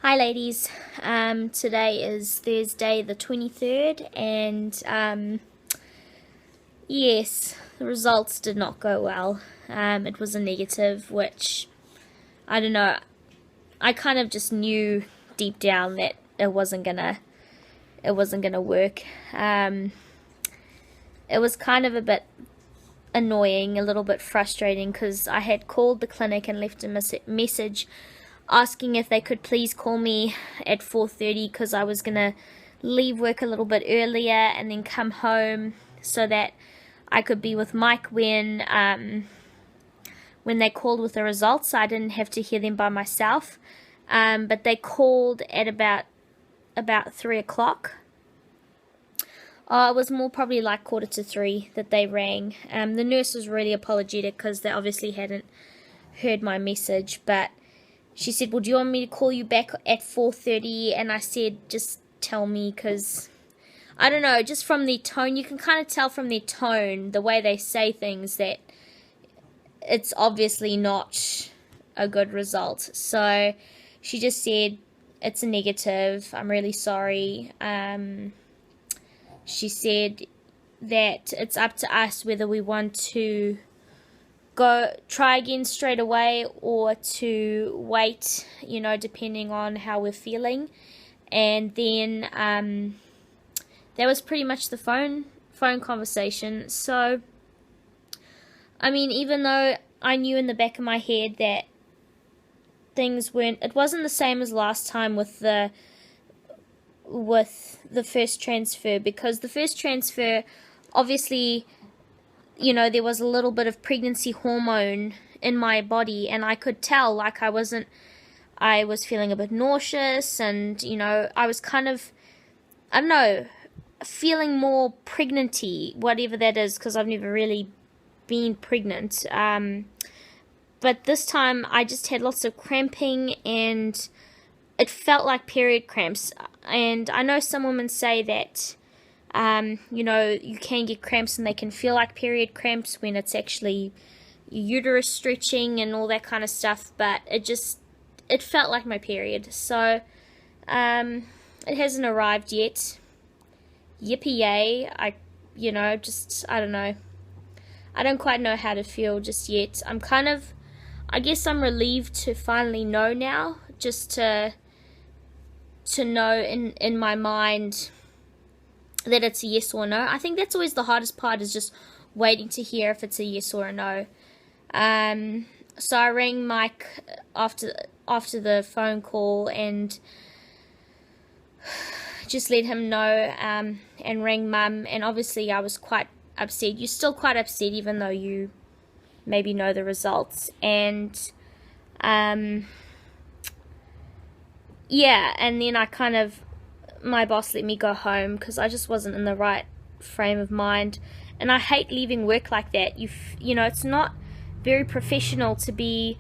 Hi ladies, today is Thursday the 23rd and yes, the results did not go well. It was a negative, which, I don't know, I kind of just knew deep down that it wasn't gonna work. It was kind of a bit annoying, a little bit frustrating, because I had called the clinic and left a message asking if they could please call me at 4:30 because I was gonna leave work a little bit earlier and then come home so that I could be with Myke when they called with the results, so I didn't have to hear them by myself. But they called at about 3 o'clock. It was more probably like 2:45 that they rang. The nurse was really apologetic because they obviously hadn't heard my message, but she said, well, do you want me to call you back at 4:30? And I said, just tell me, because I don't know, just from their tone, you can kind of tell from their tone, the way they say things, that it's obviously not a good result. So she just said, it's a negative, I'm really sorry. She said that it's up to us whether we want to try again straight away or to wait, depending on how we're feeling. And then that was pretty much the phone conversation. So I mean, even though I knew in the back of my head that it wasn't the same as last time with the first transfer, because the first transfer, obviously, there was a little bit of pregnancy hormone in my body, and I could tell, like, I was feeling a bit nauseous, and, I was kind of, I don't know, feeling more pregnanty, whatever that is, because I've never really been pregnant. But this time, I just had lots of cramping, and it felt like period cramps. And I know some women say that, you can get cramps and they can feel like period cramps when it's actually your uterus stretching and all that kind of stuff, but it felt like my period. So it hasn't arrived yet. Yippee yay. I don't know. I don't quite know how to feel just yet. I guess I'm relieved to finally know now, just to know in my mind that it's a yes or no. I think that's always the hardest part, is just waiting to hear if it's a yes or a no. So I rang Myke after the phone call and just let him know, and rang Mum, and obviously I was quite upset. You're still quite upset even though you maybe know the results. And yeah, and then my boss let me go home because I just wasn't in the right frame of mind. And I hate leaving work like that. It's not very professional to be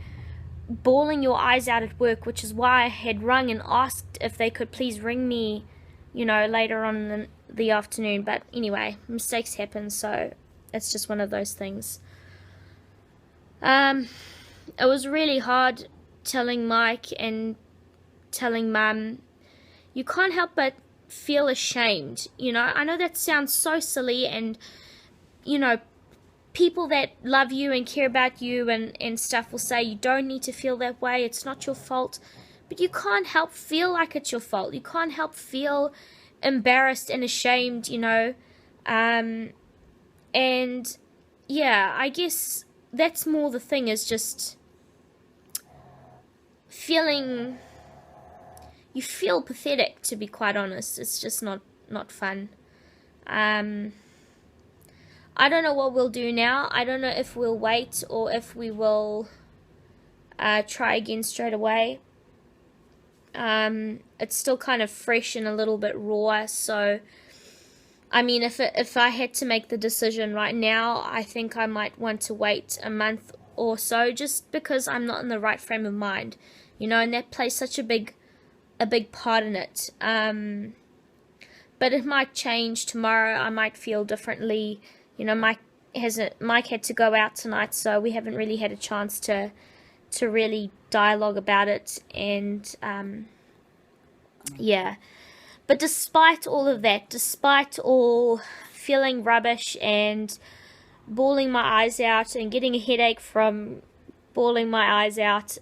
bawling your eyes out at work, which is why I had rung and asked if they could please ring me, later on in the afternoon. But anyway, mistakes happen, so it's just one of those things. It was really hard telling Myke and telling Mum. You can't help but feel ashamed. I know that sounds so silly, and people that love you and care about you and stuff will say you don't need to feel that way, it's not your fault. But you can't help feel like it's your fault. You can't help feel embarrassed and ashamed, and yeah, I guess that's more the thing, is just feeling, you feel pathetic, to be quite honest. It's just not fun. I don't know what we'll do now. I don't know if we'll wait or if we will try again straight away. It's still kind of fresh and a little bit raw, so I mean, if I had to make the decision right now, I think I might want to wait a month or so, just because I'm not in the right frame of mind, and that plays such a big part in it. But it might change tomorrow. I might feel differently. Myke had to go out tonight, so we haven't really had a chance to really dialogue about it. And Yeah. But despite all of that, despite all feeling rubbish and bawling my eyes out and getting a headache from bawling my eyes out,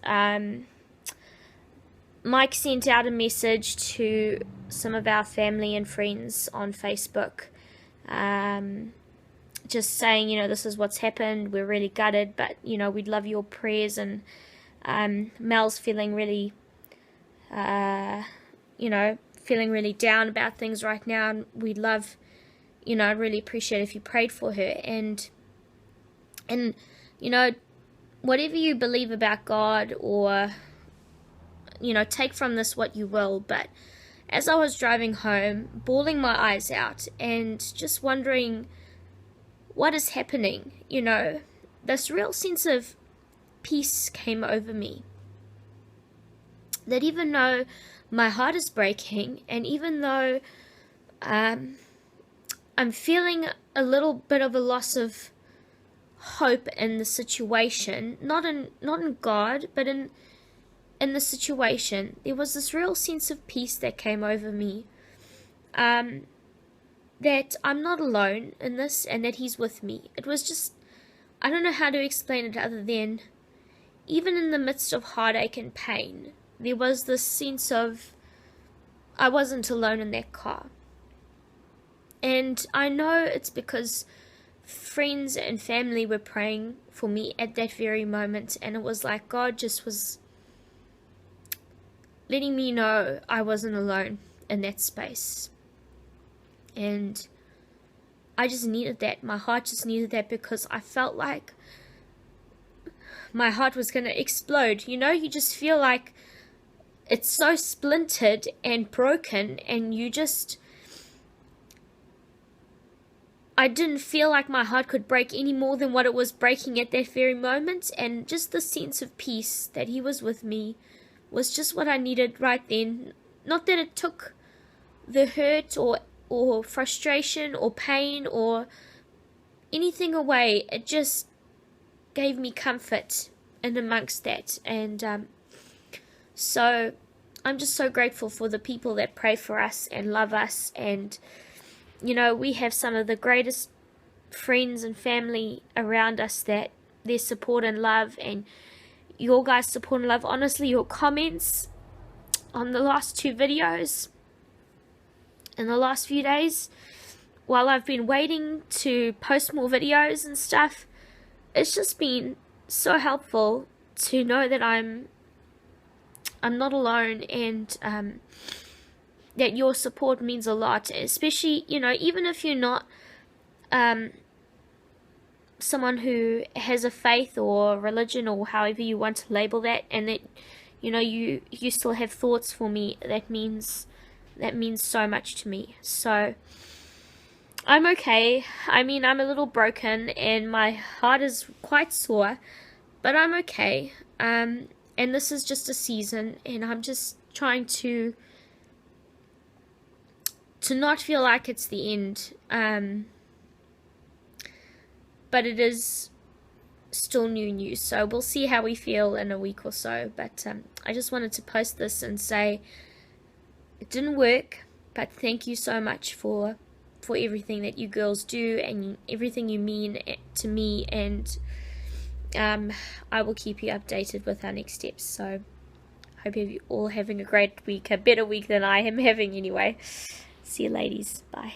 Myke sent out a message to some of our family and friends on Facebook, just saying, this is what's happened. We're really gutted, but, we'd love your prayers. And Mel's feeling really, feeling really down about things right now. And we'd love, I'd really appreciate if you prayed for her. And whatever you believe about God, or take from this what you will, but as I was driving home, bawling my eyes out and just wondering what is happening, this real sense of peace came over me. That even though my heart is breaking, and even though I'm feeling a little bit of a loss of hope in the situation, not in God, but in the situation, there was this real sense of peace that came over me, that I'm not alone in this, and that He's with me. It was just, I don't know how to explain it other than, even in the midst of heartache and pain, there was this sense of I wasn't alone in that car. And I know it's because friends and family were praying for me at that very moment, and it was like God just was letting me know I wasn't alone in that space. And I just needed that. My heart just needed that, because I felt like my heart was going to explode. You just feel like it's so splintered and broken, and I didn't feel like my heart could break any more than what it was breaking at that very moment. And just the sense of peace that He was with me was just what I needed right then. Not that it took the hurt or frustration or pain or anything away. It just gave me comfort in amongst that. And so I'm just so grateful for the people that pray for us and love us. And we have some of the greatest friends and family around us, that their support and love, and your guys' support and love. Honestly, your comments on the last 2 videos in the last few days, while I've been waiting to post more videos and stuff, it's just been so helpful to know that I'm not alone, and that your support means a lot, especially, even if you're not someone who has a faith or religion, or however you want to label that, and that, you still have thoughts for me. That means so much to me. So I'm okay. I'm a little broken, and my heart is quite sore, but I'm okay. And this is just a season, and I'm just trying to not feel like it's the end, but it is still new news, so we'll see how we feel in a week or so. But I just wanted to post this and say it didn't work, but thank you so much for everything that you girls do, and everything you mean to me, and I will keep you updated with our next steps. So hope you're all having a great week, a better week than I am having anyway. See you ladies. Bye.